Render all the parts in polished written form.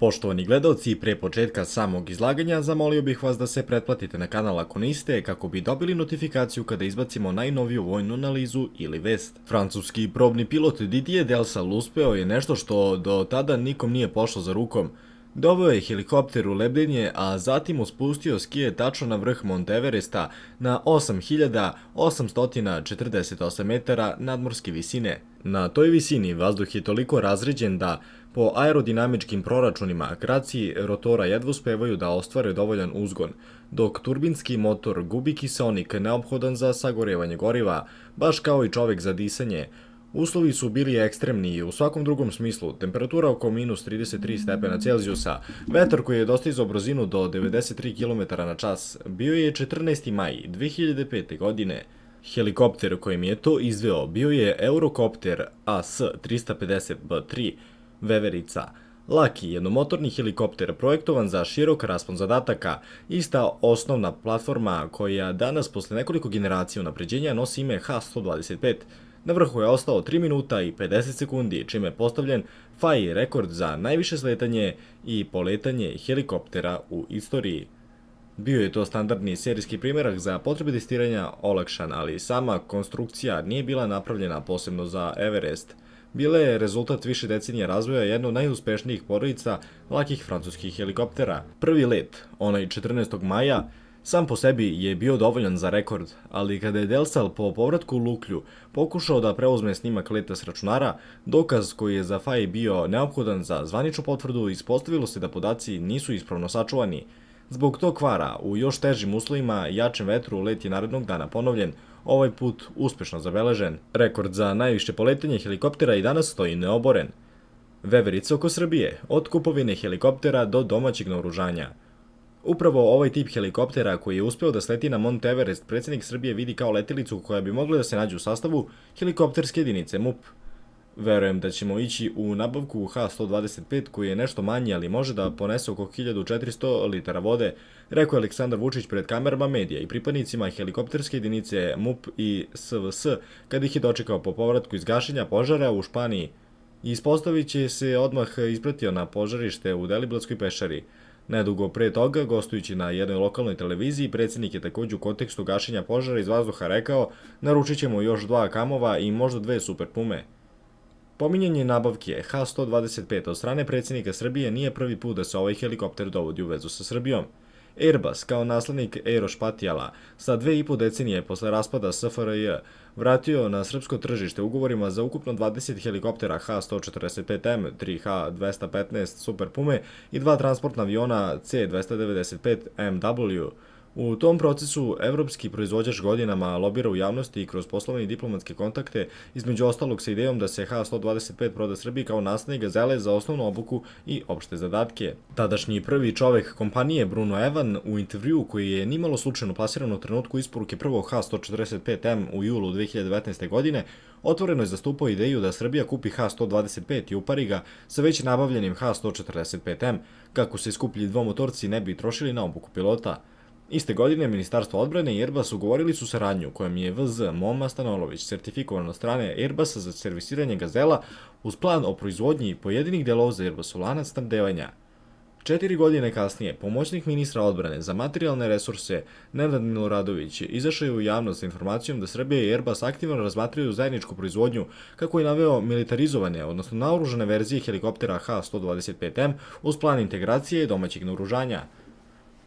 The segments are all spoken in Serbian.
Poštovani gledaoci, pre početka samog izlaganja zamolio bih vas da se pretplatite na kanal ako niste, kako bi dobili notifikaciju kada izbacimo najnoviju vojnu analizu ili vest. Francuski probni pilot Didier Deulsal uspeo je nešto što do tada nikom nije pošlo za rukom. Doveo je helikopter u lebdenje, a zatim uspustio skije tačno na vrh Monte Everesta na 8848 metara nadmorske visine. Na toj visini vazduh je toliko razređen da, po aerodinamičkim proračunima, kraci rotora jedva uspevaju da ostvare dovoljan uzgon, dok turbinski motor gubi kiseonik neophodan za sagorevanje goriva, baš kao i čovek za disanje. Uslovi su bili ekstremni i u svakom drugom smislu, temperatura oko minus 33 stepena Celzijusa, vetar koji je dostizao brzinu do 93 km na čas, bio je 14. maj 2005. godine. Helikopter kojim je to izveo bio je Eurocopter AS-350B3 Veverica, laki jednomotorni helikopter projektovan za širok raspon zadataka, ista osnovna platforma koja danas posle nekoliko generacija unapređenja nosi ime H-125. Na vrhu je ostao 3 minuta i 50 sekundi, čime je postavljen FAI rekord za najviše sletanje i poletanje helikoptera u istoriji. Bio je to standardni serijski primjerak za potrebe testiranja olakšan, ali sama konstrukcija nije bila napravljena posebno za Everest. Bila je rezultat više decenija razvoja jedno od najuspešnijih porodica lakih francuskih helikoptera. Prvi let, onaj 14. maja, sam po sebi je bio dovoljan za rekord, ali kada je Deulsal po povratku u Luklju pokušao da preuzme snimak leta s računara, dokaz koji je za FAI bio neophodan za zvaničnu potvrdu, ispostavilo se da podaci nisu ispravno sačuvani. Zbog tog kvara, u još težim uslovima i jačem vetru, let je narednog dana ponovljen, ovaj put uspešno zabeležen. Rekord za najviše poletanje helikoptera i danas stoji neoboren. Veverica oko Srbije, od kupovine helikoptera do domaćeg naoružanja. Upravo ovaj tip helikoptera koji je uspeo da sleti na Mont Everest predsjednik Srbije vidi kao letelicu koja bi mogla da se nađe u sastavu helikopterske jedinice MUP. Verujem da ćemo ići u nabavku H-125 koji je nešto manji, ali može da ponese oko 1400 litara vode, rekao je Aleksandar Vučić pred kamerama medija i pripadnicima helikopterske jedinice MUP i SVS kada ih je dočekao po povratku iz gašenja požara u Španiji. Ispostavit će se odmah ispratio na požarište u Deliblatskoj pešari. Nedugo pre toga, gostujući na jednoj lokalnoj televiziji, predsjednik je također u kontekstu gašenja požara iz vazduha rekao: naručit ćemo još 2 kamova i možda 2 super pume. Pominjanje nabavke H-125 od strane predsjednika Srbije nije prvi put da se ovaj helikopter dovodi u vezu sa Srbijom. Airbus, kao naslednik Aerospatiala, sa 2,5 decenije posle raspada SFRJ, vratio na srpsko tržište ugovorima za ukupno 20 helikoptera H-145M, 3 H-215 Super Pume i 2 transportna aviona C-295 MW. U tom procesu, evropski proizvođač godinama lobira u javnosti i kroz poslovne i diplomatske kontakte, između ostalog sa idejom da se H-125 proda Srbiji kao naslednik Gazele za osnovnu obuku i opšte zadatke. Tadašnji prvi čovek kompanije Bruno Evan u intervjuu koji je nimalo slučajno plasiran u trenutku isporuke prvog H-145M u julu 2019. godine, otvoreno je zastupao ideju da Srbija kupi H-125 i upari ga sa već nabavljenim H-145M, kako se skuplji dvomotorci ne bi trošili na obuku pilota. Iste godine Ministarstvo odbrane i Airbus ugovorili su saradnju kojom je VZ Moma Stanolović sertifikovan od strane Airbusa za servisiranje Gazela uz plan o proizvodnji pojedinih delova za Airbusov lanac snabdevanja. 4 godine kasnije, pomoćnik ministra odbrane za materijalne resurse Nenad Miloradović izašao je u javnost sa informacijom da Srbija i Airbus aktivno razmatraju zajedničku proizvodnju, kako je naveo militarizovane, odnosno naoružane verzije helikoptera H-125M uz plan integracije domaćeg naoružanja.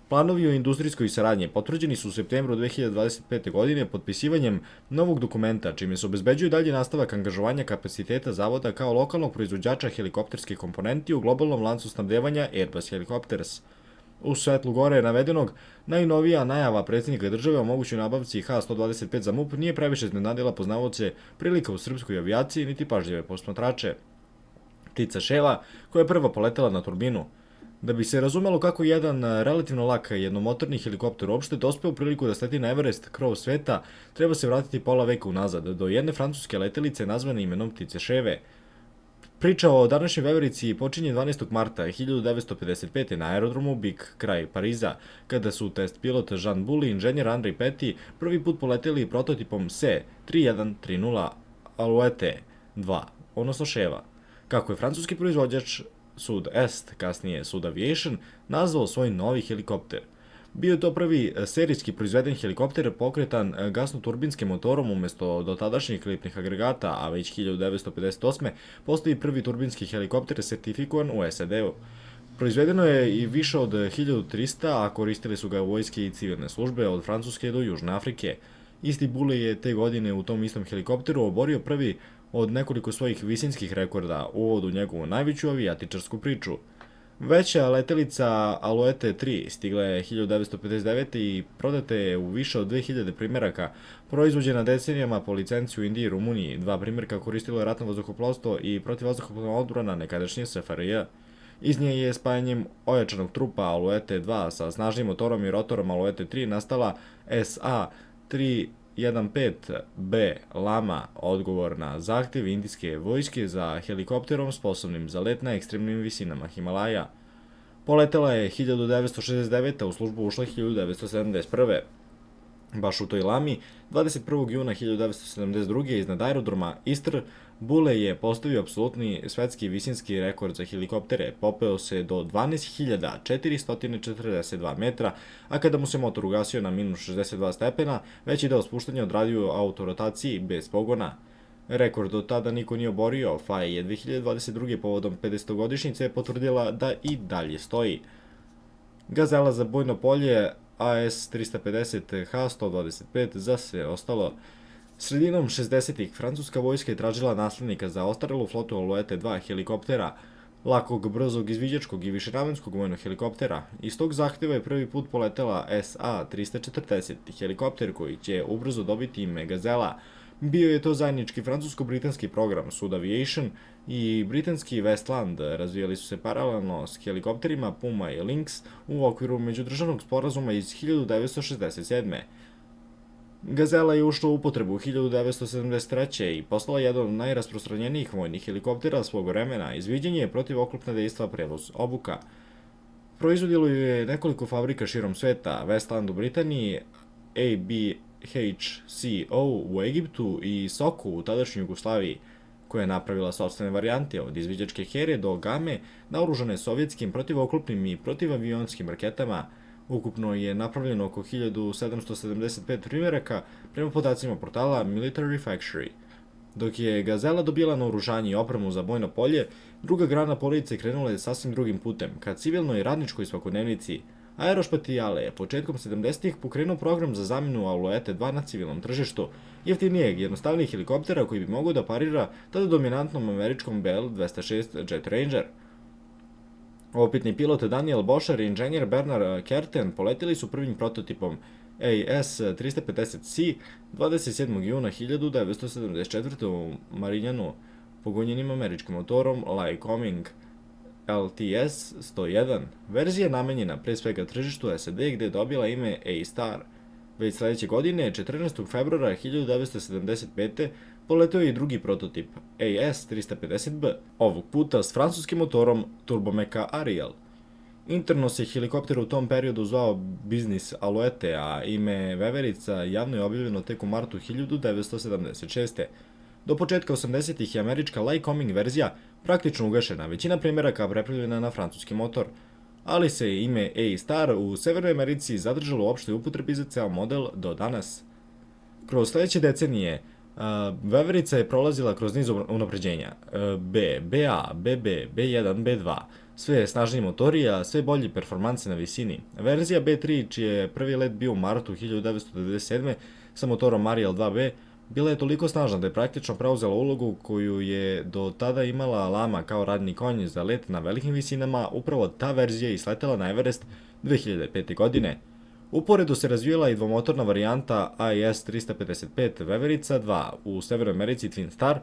Planovi o industrijskoj saradnji potvrđeni su u septembru 2025. godine potpisivanjem novog dokumenta, čime se obezbeđuje dalji nastavak angažovanja kapaciteta zavoda kao lokalnog proizvođača helikopterske komponenti u globalnom lancu snabdevanja Airbus Helicopters. U svetlu gore navedenog, najnovija najava predsjednika države o mogućoj nabavci H-125 za MUP nije previše iznenadila poznavaoce prilika u srpskoj avijaciji niti pažljive posmatrače. Ptica Ševa, koja je prva poletela na turbinu. Da bi se razumelo kako jedan relativno lak jednomotorni helikopter uopšte dospeo u priliku da sleti na Everest, krov sveta, treba se vratiti pola veka unazad, do jedne francuske letelice nazvane imenom Ptice Ševe. Priča o današnjoj veverici počinje 12. marta 1955. na aerodromu Bik, kraj Pariza, kada su test pilot Jean Boule i inženjer Andrej Petit prvi put poleteli prototipom C-3130 Alouette 2, odnosno Ševa. Kako je francuski proizvođač Sud Est, kasnije Sud Aviation, nazvao svoj novi helikopter. Bio je to prvi serijski proizveden helikopter pokretan gasno-turbinskim motorom umjesto dotadašnjih klipnih agregata, a već 1958. postoji prvi turbinski helikopter sertifikovan u SAD-u. Proizvedeno je i više od 1300, a koristili su ga vojske i civilne službe od Francuske do Južne Afrike. Isti Bule je te godine u tom istom helikopteru oborio prvi od nekoliko svojih visinskih rekorda, uvod u njegovu najveću avijatičarsku priču. Veća letelica Alouette 3 stigla je 1959. i prodata je u više od 2000 primjeraka, proizvođena decenijama po licenciji u Indiji i Rumuniji. Dva primjerka koristilo je ratno vazduhoplovstvo i protivvazduhoplovna odbrana nekadašnje SFRJ. Iz nje je spajanjem ojačanog trupa Alouette 2 sa snažnim motorom i rotorom Alouette 3 nastala SA-315B Lama, odgovor na zahtjev indijske vojske za helikopterom sposobnim za let na ekstremnim visinama Himalaja. Poletela je 1969. u službu ušla 1971. Baš u toj Lami, 21. juna 1972. iznad aerodroma Istr, Bule je postavio apsolutni svetski visinski rekord za helikoptere, popeo se do 12.442 metra, a kada mu se motor ugasio na minus 62 stepena, veći deo spuštanja odradio autorotaciji bez pogona. Rekord do tada niko nije oborio, FAI je 2022. povodom 50-godišnjice potvrdila da i dalje stoji. Gazela za bojno polje AS-350 H-125 za sve ostalo. Sredinom 60-ih francuska vojska je tražila naslednika za ostarelu flotu Alouette 2 helikoptera, lakog, brzog, izviđačkog i višenamenskog vojnog helikoptera. Iz tog zahteva je prvi put poletela SA-340 helikopter koji će ubrzo dobiti ime Gazela. Bio je to zajednički francusko-britanski program Sud Aviation i britanski Westland razvijali su se paralelno s helikopterima Puma i Lynx u okviru međudržavnog sporazuma iz 1967. Gazela je ušla u upotrebu 1973. i postala jedan od najrasprostranjenijih vojnih helikoptera svog vremena, izviđanje protivoklopna dejstva, prevoz, obuka. Proizvodilo je nekoliko fabrika širom sveta, Westland u Britaniji, ABHCO u Egiptu i Soku u tadašnjoj Jugoslaviji, koja je napravila sopstvene varijante od izviđačke Here do Game, naoružane sovjetskim protivoklopnim i protivavionskim raketama. Ukupno je napravljeno oko 1775 primjeraka prema podacima portala Military Factory. Dok je Gazela dobila naoružanje i opremu za bojno polje, druga grana porodice krenula je sasvim drugim putem, ka civilnoj i radničkoj svakodnevnici. Aerospatiale je početkom 70-ih pokrenuo program za zamjenu Alouette 2 na civilnom tržištu, jeftinijeg, jednostavnijih helikoptera koji bi mogao da parira tada dominantnom američkom Bell-206 Jet Ranger. Opitni pilot Daniel Bošar i inženjer Bernard Kerten poletili su prvim prototipom AS-350C 27. juna 1974. u Marignanu, pogonjenim američkim motorom Lycoming LTS-101. Verzija je namenjena pre svega tržištu SAD gde je dobila ime A-Star. Već sledeće godine, 14. februara 1975. poleteo je i drugi prototip, AS-350B, ovog puta s francuskim motorom Turbomeka Ariel. Interno se helikopter u tom periodu zvao Biznis Alouette, a ime veverica javno je objavljeno tek u martu 1976. Do početka 80-ih je američka Lycoming verzija praktično ugašena, većina primjeraka prepravljena na francuski motor, ali se ime A-Star u Severnoj Americi zadržalo u opštoj upotrebi za ceo model do danas. Kroz sledeće decenije, veverica je prolazila kroz niz unapređenja, B, BA, BB, B1, B2, sve snažniji motori, a sve bolji performanse na visini. Verzija B3, čiji je prvi let bio u martu 1997. sa motorom Ariel 2B, bila je toliko snažna da je praktično preuzela ulogu koju je do tada imala Lama kao radni konj za let na velikim visinama. Upravo ta verzija je isletela na Everest 2005. godine. Uporedo se razvijela i dvomotorna varijanta AS-355 Veverica 2 u Severnoj Americi Twin Star,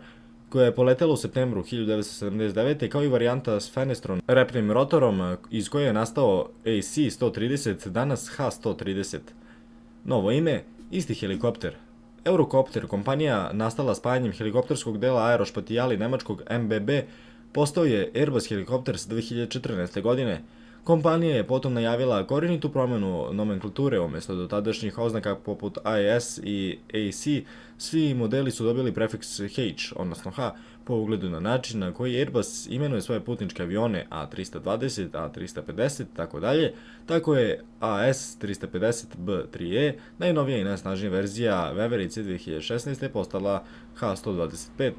koja je poletela u septembru 1979. kao i varijanta s fenestron repnim rotorom iz koje je nastao AC-130, danas H-130. Novo ime, isti helikopter. Eurocopter, kompanija nastala spajanjem helikopterskog dela Aerospatiale nemačkog MBB, postao je Airbus helikopters 2014. godine. Kompanija je potom najavila korenitu promenu nomenklature umjesto dotadašnjih oznaka poput AS i AC, svi modeli su dobili prefiks H, odnosno H, po ugledu na način na koji Airbus imenuje svoje putničke avione A320, A350, tako dalje, tako je AS350B3E, najnovija i najsnažnija verzija veverice 2016. postala H125.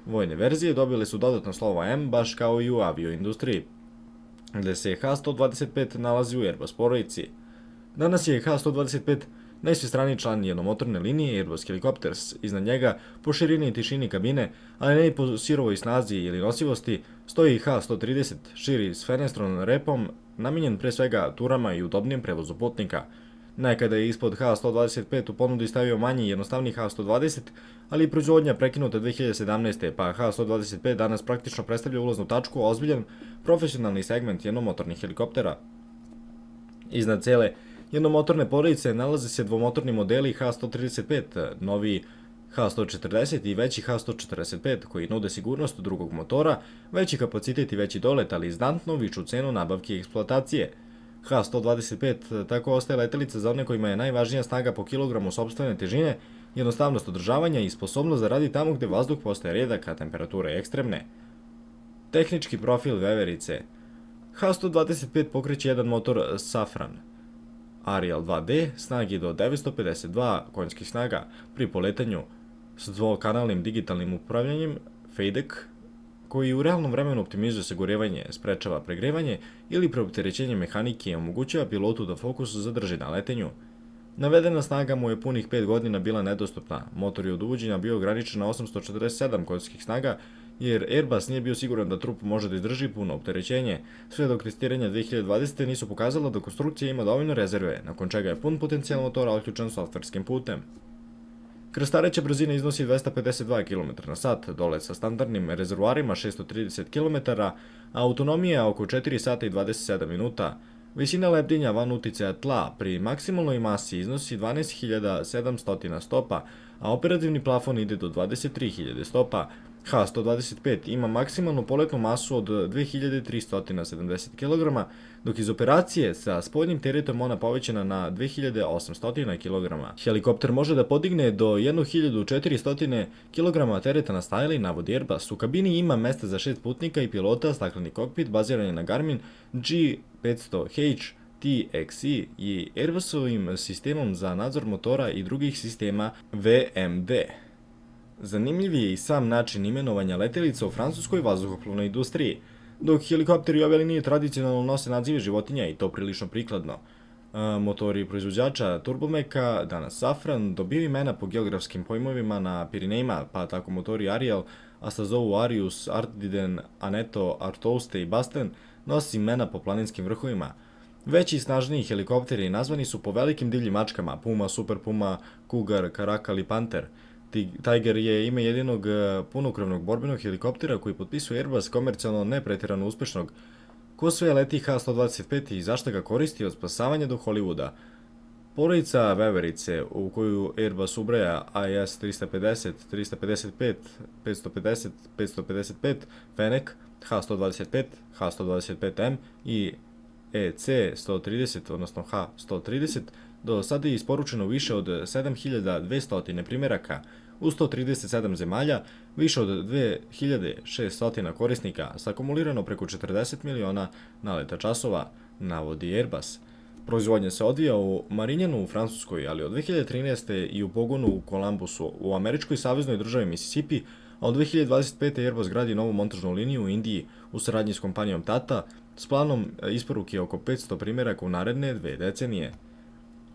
Vojne verzije dobile su dodatno slovo M, baš kao i u avioindustriji, gde se H125 nalazi u Airbus porodici. Danas je H125 najsvestraniji član jednomotorne linije Airbus Helicopters. Iznad njega, po širini i tišini kabine, ali ne i po sirovoj snazi ili nosivosti, stoji H130, širi s fenestron repom, namenjen pre svega turama i udobnijem prevozu putnika. Nekada je ispod H125 u ponudi stavio manji i jednostavni H120, ali proizvodnja prekinuta 2017. pa H125 danas praktično predstavlja ulaznu tačku u ozbiljan profesionalni segment jednomotornih helikoptera. Iznad cele jednomotorne porodice nalaze se dvomotorni modeli H135, novi H140 i veći H145, koji nude sigurnost drugog motora, veći kapacitet i veći dolet, ali znatno višu cenu nabavke i eksploatacije. H125 tako ostaje letelica za one kojima je najvažnija snaga po kilogramu sopstvene težine, jednostavnost održavanja i sposobnost da radi tamo gde vazduh postaje redak, a temperature ekstremne. Tehnički profil veverice. H125 pokreće jedan motor Safran Ariel 2D snagi do 952 konjskih snaga pri poletanju s dvokanalnim digitalnim upravljanjem FADEC, koji u realnom vremenu optimizuje sagorevanje, sprečava pregrevanje ili preopterećenje mehanike i omogućava pilotu da fokus zadrži na letenju. Navedena snaga mu je punih 5 godina bila nedostupna, motor je od uvođenja bio ograničen na 847 konjskih snaga, jer Airbus nije bio siguran da trup može da izdrži puno opterećenje, sve dok testiranja 2020. nisu pokazala da konstrukcija ima dovoljno rezerve, nakon čega je pun potencijal motora otključan softverskim putem. Krstareća brzina iznosi 252 km/h, dolet sa standardnim rezervoarima 630 km, a autonomija oko 4 sata i 27 minuta. Visina lebdenja van uticaja tla pri maksimalnoj masi iznosi 12.700 stopa, a operativni plafon ide do 23.000 stopa. H125 ima maksimalnu poletnu masu od 2370 kg, dok iz operacije sa spoljnim teretom ona povećana na 2800 kg. Helikopter može da podigne do 1400 kg tereta na stajali, navodi Airbus. U kabini ima mesta za 6 putnika i pilota, stakleni kokpit baziran je na Garmin G500H TXI i Airbusovim sistemom za nadzor motora i drugih sistema VMD. Zanimljiv je i sam način imenovanja letelica u francuskoj vazduhoplovnoj industriji, dok helikopteri ove linije tradicionalno nose nazive životinja i to prilično prikladno. Motori proizvođača turbomeka, danas Safran, dobiju imena po geografskim pojmovima na Pirinejima, pa tako motori Ariel, a se zovu Arius, Ardiden, Aneto, Artouste i Basten, nosi imena po planinskim vrhovima. Veći i snažniji helikopteri nazvani su po velikim divljim mačkama, Puma, Super Puma, Cougar, Caracal i Panther. Tiger je ime jedinog punokrvnog borbenog helikoptera koji potpisuje Airbus komercijalno ne pretjerano uspešnog. Ko sve leti H125 i zašto ga koristi od spasavanja do Hollywooda? Porodica veverice, u koju Airbus ubraja AS350, 355, 550, 555, Fennec, H125, H125M i EC-130, odnosno H-130, do sada je isporučeno više od 7200 primeraka u 137 zemalja, više od 2600 korisnika, sakumulirano preko 40 miliona naleta časova, navodi Airbus. Proizvodnja se odvija u Marignanu u Francuskoj, ali od 2013. i u pogonu u Columbusu u američkoj saveznoj državi Mississippi, a od 2025. Airbus gradi novu montažnu liniju u Indiji u saradnji s kompanijom Tata s planom isporuke oko 500 primeraka u naredne 2 decenije.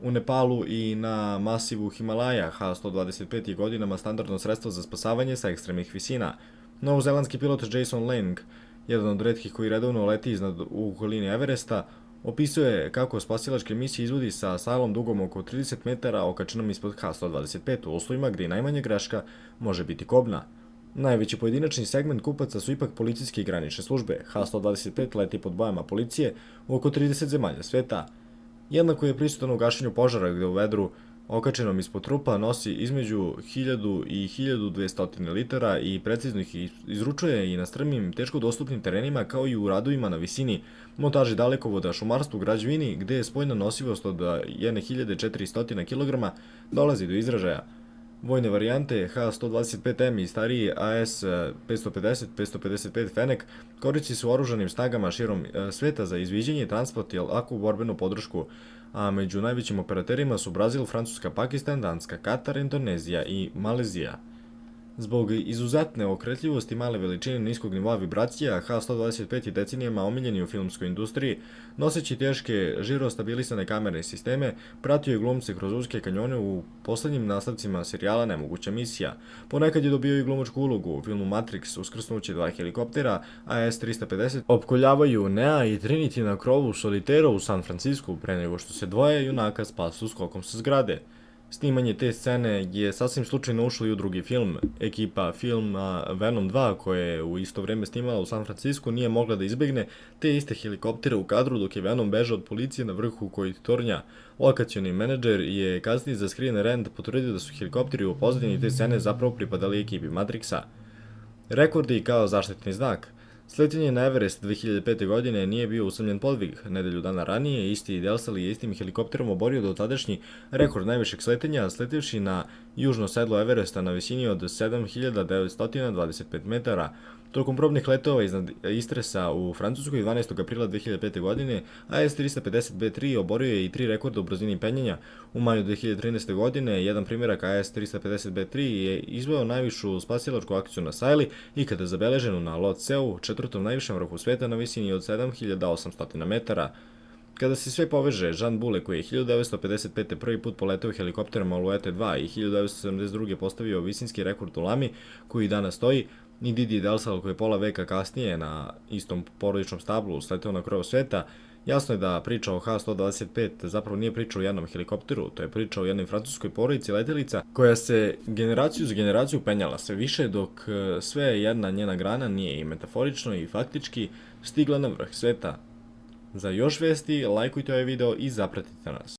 U Nepalu i na masivu Himalaja H125 je godinama standardno sredstvo za spasavanje sa ekstremnih visina. Novozelandski pilot Jason Lang, jedan od retkih koji redovno leti iznad okoline Everesta, opisuje kako spasilačke misije izvodi sa salom dugom oko 30 metara okačenom ispod H125 u uslovima gdje najmanja greška može biti kobna. Najveći pojedinačni segment kupaca su ipak policijske i granične službe. H125 leti pod bojama policije u oko 30 zemalja sveta. Jednako je prisutan u gašenju požara gde u vedru okačenom ispod trupa nosi između 1000 i 1200 litara i precizno ih izručuje i na strmim, teško dostupnim terenima kao i u radovima na visini, montaži dalekovoda, šumarstvu, građevini gde je spoljna nosivost od 1400 kg dolazi do izražaja. Vojne varijante H-125M i stariji AS-550-555 Fennec koristi se u oružanim snagama širom sveta za izviđanje, transport i laku borbenu podršku, a među najvećim operaterima su Brazil, Francuska, Pakistan, Danska, Katar, Indonezija i Malezija. Zbog izuzetne okretljivosti, male veličine, niskog nivoa vibracija, H-125 je decenijama omiljeni u filmskoj industriji, noseći teške žirostabilisane kamerne sisteme, pratio je glumce kroz uske kanjone u poslednjim nastavcima serijala Nemoguća misija. Ponekad je dobio i glumačku ulogu u filmu Matrix, uskrsnuće dva helikoptera, AS-350 opkoljavaju Nea i Trinity na krovu Solitera u San Francisku pre nego što se dvoje junaka spasu skokom sa zgrade. Snimanje te scene je sasvim slučajno ušlo i u drugi film. Ekipa filma Venom 2, koja je u isto vreme snimala u San Francisku, nije mogla da izbegne te iste helikoptere u kadru dok je Venom bežao od policije na vrhu kojih tornja. Lokacioni menadžer je kasnije za Screen Rant potvrdio da su helikopteri u pozadini te scene zapravo pripadali ekipi Matrixa. Rekordi kao zaštitni znak. Sletanje na Everest 2005. godine nije bio usamljen podvig. Nedelju dana ranije, isti Delsal je istim helikopterom oborio dotadašnji rekord najvišeg sletanja, sletevši na južno sedlo Everesta na visini od 7925 metara. Tokom probnih letova iznad Istresa u Francuskoj 12. aprila 2005. godine, AS-350B3 oborio je i 3 rekorda u brzini penjanja. U maju 2013. godine, jedan primjerak AS-350B3 je izveo najvišu spasilačku akciju na Sajli, ikada zabeleženu na Lotseu, četvrtom najvišem vrhu sveta na visini od 7800 metara. Kada se sve poveže, Jean Boule, koji je 1955. prvi put poleteo helikopterom Alouette 2 i 1972. postavio visinski rekord u Lami, koji i danas stoji, i Didier Delsal, koji je pola veka kasnije na istom porodičnom stablu sleteo na krov sveta, jasno je da priča o H-125 zapravo nije priča o jednom helikopteru, to je priča o jednoj francuskoj porodici letelica koja se generaciju za generaciju penjala sve više dok sve jedna njena grana nije i metaforično i faktički stigla na vrh sveta. Za još vesti, lajkujte ovaj video i zapratite nas.